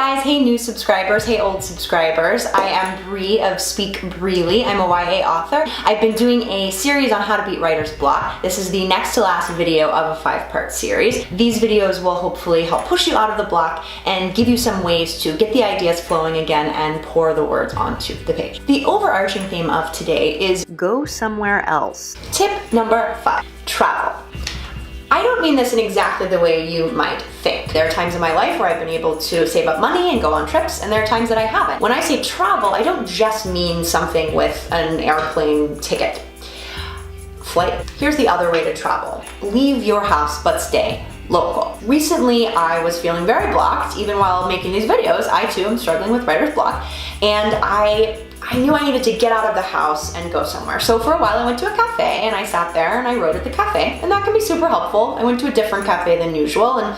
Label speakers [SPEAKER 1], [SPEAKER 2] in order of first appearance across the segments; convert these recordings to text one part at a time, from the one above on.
[SPEAKER 1] guys, hey new subscribers, hey old subscribers. I am Bree of Speakbreely. I'm a YA author. I've been doing a series on how to beat writer's block. This is the next to last video of a 5-part series. These videos will hopefully help push you out of the block and give you some ways to get the ideas flowing again and pour the words onto the page. The overarching theme of today is go somewhere else. Tip number 5, travel. I don't mean this in exactly the way you might think. There are times in my life where I've been able to save up money and go on trips, and there are times that I haven't. When I say travel, I don't just mean something with an airplane ticket. Flight. Here's the other way to travel. Leave your house, but stay local. Recently, I was feeling very blocked, even while making these videos. I too am struggling with writer's block, and I knew I needed to get out of the house and go somewhere. So for a while I went to a cafe and I sat there and I wrote at the cafe, and that can be super helpful. I went to a different cafe than usual, and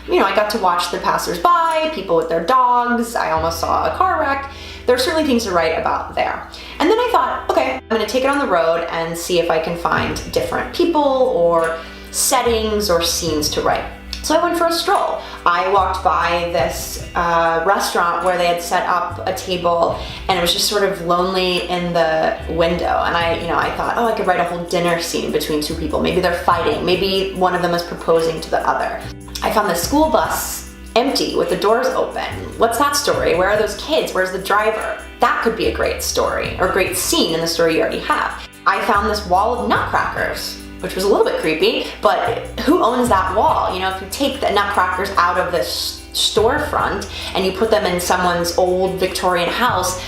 [SPEAKER 1] I got to watch the passersby, people with their dogs. I almost saw a car wreck. There are certainly things to write about there. And then I thought, okay, I'm gonna take it on the road and see if I can find different people or settings or scenes to write. So I went for a stroll. I walked by this restaurant where they had set up a table, and it was just sort of lonely in the window. And I thought, oh, I could write a whole dinner scene between two people. Maybe they're fighting. Maybe one of them is proposing to the other. I found the school bus empty with the doors open. What's that story? Where are those kids? Where's the driver? That could be a great story or a great scene in the story you already have. I found this wall of nutcrackers, which was a little bit creepy, but who owns that wall? If you take the nutcrackers out of this storefront and you put them in someone's old Victorian house,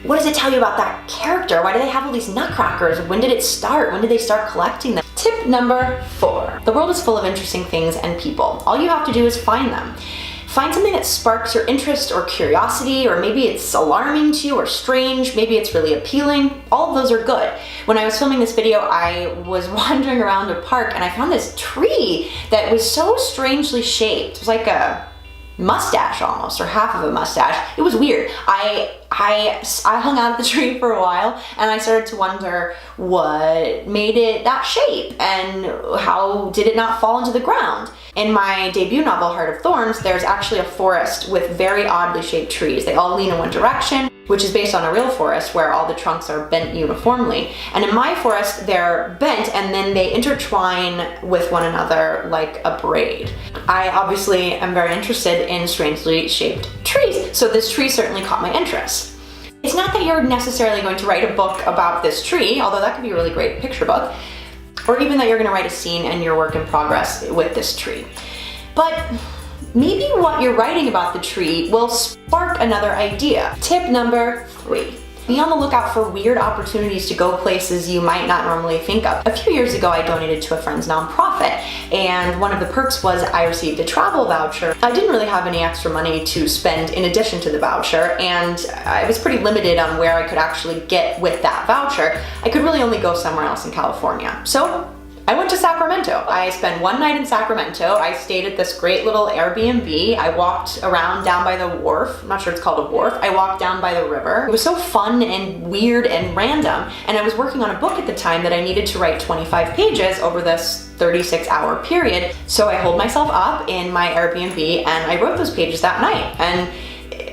[SPEAKER 1] what does it tell you about that character? Why do they have all these nutcrackers? When did it start? When did they start collecting them? Tip number 4. The world is full of interesting things and people. All you have to do is find them. Find something that sparks your interest or curiosity, or maybe it's alarming to you or strange, maybe it's really appealing. All of those are good. When I was filming this video, I was wandering around a park and I found this tree that was so strangely shaped. It was like a mustache almost, or half of a mustache. It was weird. I hung out at the tree for a while and I started to wonder what made it that shape and how did it not fall into the ground. In my debut novel, Heart of Thorns, there's actually a forest with very oddly shaped trees. They all lean in one direction, which is based on a real forest where all the trunks are bent uniformly. And in my forest, they're bent and then they intertwine with one another like a braid. I obviously am very interested in strangely shaped trees, so this tree certainly caught my interest. It's not that you're necessarily going to write a book about this tree, although that could be a really great picture book, or even that you're going to write a scene and your work in progress with this tree. But maybe what you're writing about the tree will spark another idea. Tip number 3. Be on the lookout for weird opportunities to go places you might not normally think of. A few years ago, I donated to a friend's nonprofit, and one of the perks was I received a travel voucher. I didn't really have any extra money to spend in addition to the voucher, and I was pretty limited on where I could actually get with that voucher. I could really only go somewhere else in California. So I went to Sacramento. I spent one night in Sacramento. I stayed at this great little Airbnb. I walked around down by the wharf. I'm not sure it's called a wharf. I walked down by the river. It was so fun and weird and random. And I was working on a book at the time that I needed to write 25 pages over this 36-hour period. So I holed myself up in my Airbnb and I wrote those pages that night. And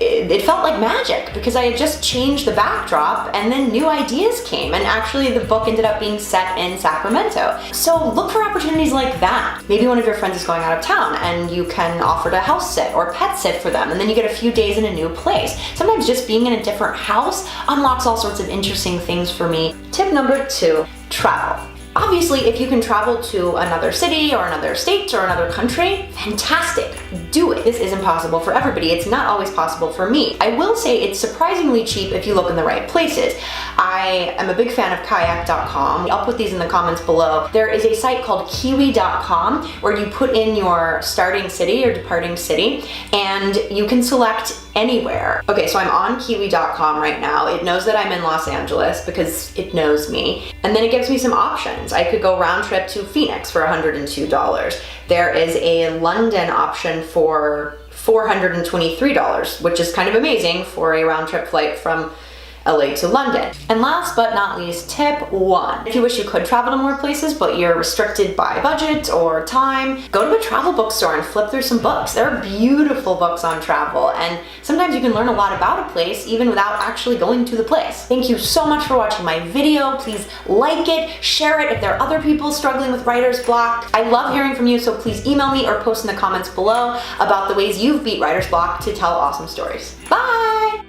[SPEAKER 1] it felt like magic because I had just changed the backdrop and then new ideas came, and actually the book ended up being set in Sacramento. So look for opportunities like that. Maybe one of your friends is going out of town and you can offer to house sit or pet sit for them, and then you get a few days in a new place. Sometimes just being in a different house unlocks all sorts of interesting things for me. Tip number 2, travel. Obviously, if you can travel to another city or another state or another country, fantastic, do it. This isn't possible for everybody. It's not always possible for me. I will say it's surprisingly cheap if you look in the right places. I am a big fan of kayak.com. I'll put these in the comments below. There is a site called kiwi.com where you put in your starting city or departing city and you can select anywhere. Okay, so I'm on kiwi.com right now. It knows that I'm in Los Angeles because it knows me. And then it gives me some options. I could go round trip to Phoenix for $102. There is a London option for $423, which is kind of amazing for a round trip flight from LA to London. And last but not least, tip 1. If you wish you could travel to more places, but you're restricted by budget or time, go to a travel bookstore and flip through some books. There are beautiful books on travel, and sometimes you can learn a lot about a place even without actually going to the place. Thank you so much for watching my video. Please like it, share it if there are other people struggling with writer's block. I love hearing from you, so please email me or post in the comments below about the ways you've beat writer's block to tell awesome stories. Bye!